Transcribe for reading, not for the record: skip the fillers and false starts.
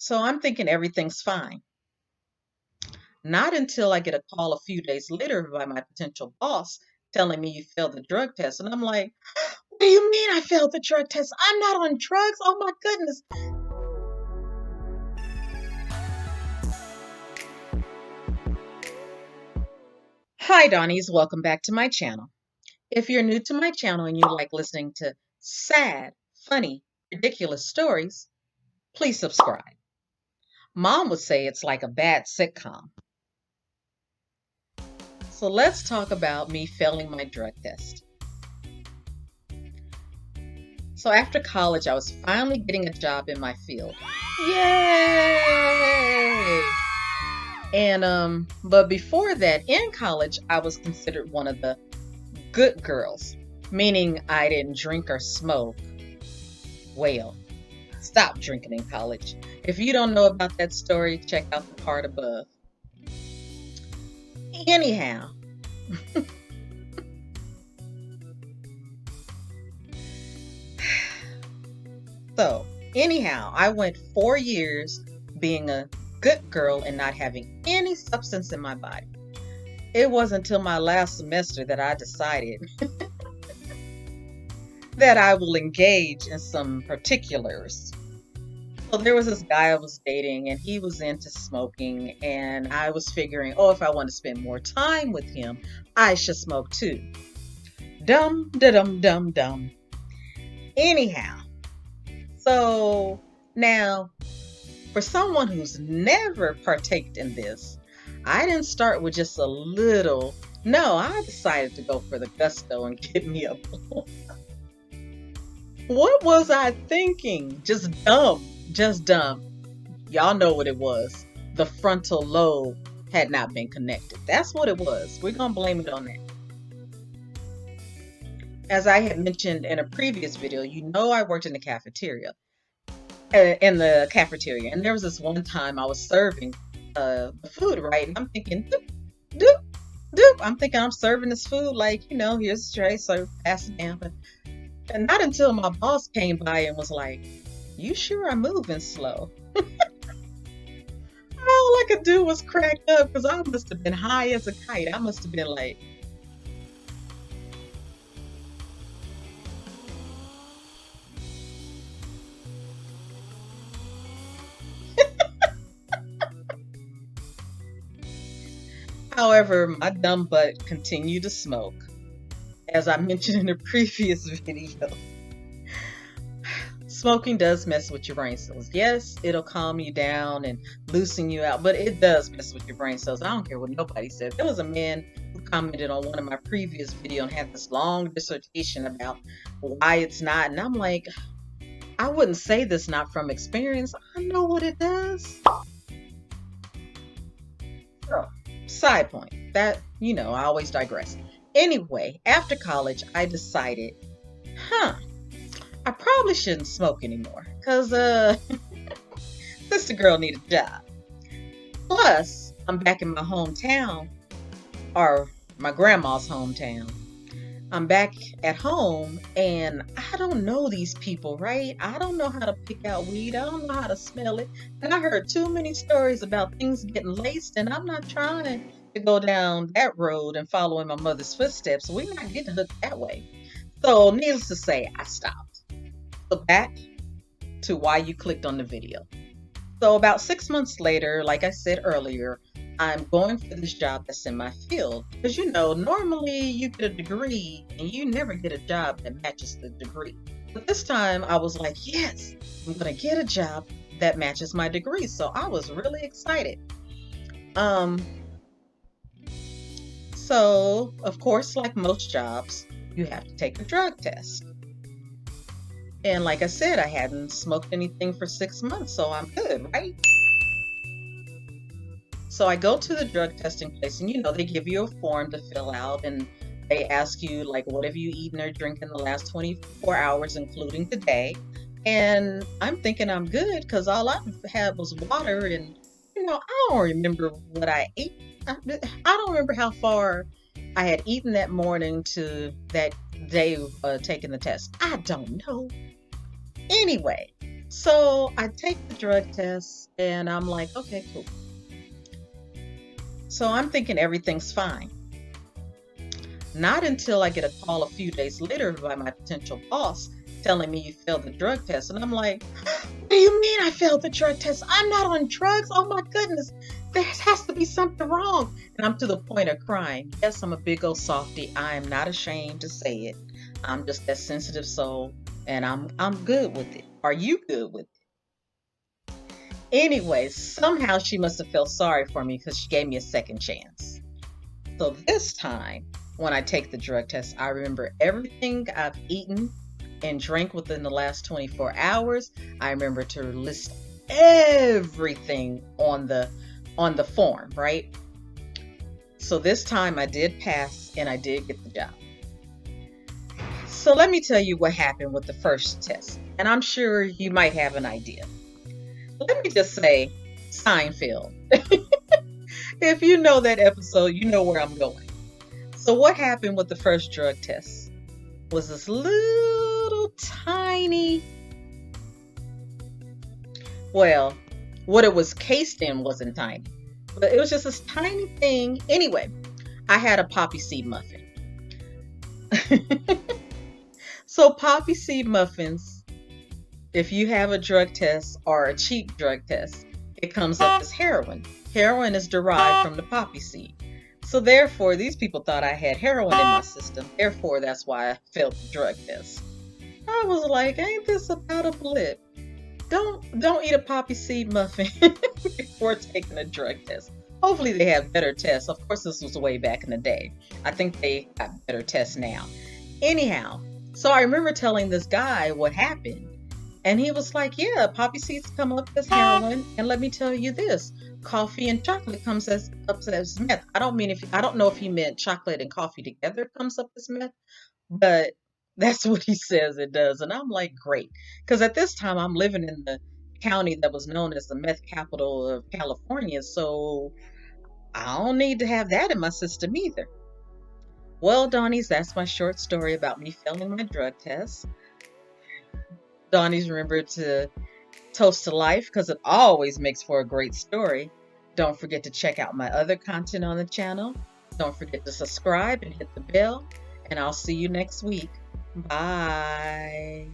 So I'm thinking everything's fine. Not until I get a call a few days later by my potential boss telling me you failed the drug test. And I'm like, what do you mean I failed the drug test? I'm not on drugs. Oh my goodness. Hi, Dawnies. Welcome back to my channel. If you're new to my channel and you like listening to sad, funny, ridiculous stories, please subscribe. Mom would say it's like a bad sitcom. So let's talk about me failing my drug test. So after college, I was finally getting a job in my field. Yay! And but before that, in college, I was considered one of the good girls, meaning I didn't drink or smoke. Well, stop drinking in college. If you don't know about that story, check out the part above. Anyhow, I went 4 years being a good girl and not having any substance in my body. It wasn't until my last semester that I decided that I will engage in some particulars. So there was this guy I was dating and he was into smoking, and I was figuring, oh, if I want to spend more time with him, I should smoke too. Dum da dum dum dum. Anyhow, so now for someone who's never partaked in this, I didn't start with just a little. No, I decided to go for the gusto and get me a blunt. What was I thinking? Just dumb. Just dumb. Y'all know what it was. The frontal lobe had not been connected. That's what it was. We're going to blame it on that. As I had mentioned in a previous video, you know I worked in the cafeteria. And there was this one time I was serving the food, right? And I'm thinking, doop, doop, doop. I'm thinking I'm serving this food like, here's a tray, so pass it down. And not until my boss came by and was like, you sure are moving slow. All I could do was crack up because I must have been high as a kite. I must have been like, however, my dumb butt continued to smoke. As I mentioned in a previous video, smoking does mess with your brain cells. Yes, it'll calm you down and loosen you out, but it does mess with your brain cells. I don't care what nobody says. There was a man who commented on one of my previous videos and had this long dissertation about why it's not. And I'm like, I wouldn't say this not from experience. I know what it does. So, side point. That, I always digress. Anyway, after college, I decided, I probably shouldn't smoke anymore because sister girl need a job. Plus, I'm back in my hometown, or my grandma's hometown. I'm back at home and I don't know these people, right? I don't know how to pick out weed. I don't know how to smell it. And I heard too many stories about things getting laced, and I'm not trying to go down that road and follow in my mother's footsteps. We're not getting hooked that way. So needless to say, I stopped. So back to why you clicked on the video. So about 6 months later, like I said earlier, I'm going for this job that's in my field. Because normally you get a degree and you never get a job that matches the degree. But this time I was like, yes, I'm going to get a job that matches my degree. So I was really excited. So of course, like most jobs, you have to take a drug test. And like I said, I hadn't smoked anything for 6 months, so I'm good, right? So I go to the drug testing place and they give you a form to fill out and they ask you like, what have you eaten or drank in the last 24 hours, including today? And I'm thinking I'm good because all I had was water and, I don't remember what I ate. I don't remember how far I had eaten that morning to that day of taking the test. I don't know. Anyway, So I take the drug test and I'm like, okay, cool. So I'm thinking everything's fine. Not until I get a call a few days later by my potential boss telling me you failed the drug test. And I'm like, what do you mean I failed the drug test? I'm not on drugs. Oh my goodness. There has to be something wrong. And I'm to the point of crying. Yes, I'm a big old softie. I am not ashamed to say it. I'm just that sensitive soul and I'm good with it. Are you good with it? Anyway, somehow she must have felt sorry for me because she gave me a second chance. So this time, when I take the drug test, I remember everything I've eaten and drank within the last 24 hours. I remember to list everything on the form, right? So this time I did pass and I did get the job. So let me tell you what happened with the first test. And I'm sure you might have an idea. Let me just say Seinfeld. If you know that episode, you know where I'm going. So what happened with the first drug test was this little tiny, well, what it was cased in wasn't tiny, but it was just this tiny thing. Anyway, I had a poppy seed muffin. So poppy seed muffins, if you have a drug test or a cheap drug test, it comes up as heroin. Heroin is derived from the poppy seed. So therefore, these people thought I had heroin in my system. Therefore, that's why I failed the drug test. I was like, ain't this about a blip? Don't eat a poppy seed muffin before taking a drug test. Hopefully they have better tests. Of course, this was way back in the day. I think they got better tests now. Anyhow, so I remember telling this guy what happened. And he was like, yeah, poppy seeds come up as heroin. And let me tell you this, coffee and chocolate comes up as meth. I don't know if he meant chocolate and coffee together comes up as meth, but that's what he says it does. And I'm like, great. Because at this time, I'm living in the county that was known as the meth capital of California. So I don't need to have that in my system either. Well, Dawnies, that's my short story about me failing my drug test. Dawnies, remember to toast to life because it always makes for a great story. Don't forget to check out my other content on the channel. Don't forget to subscribe and hit the bell. And I'll see you next week. Bye.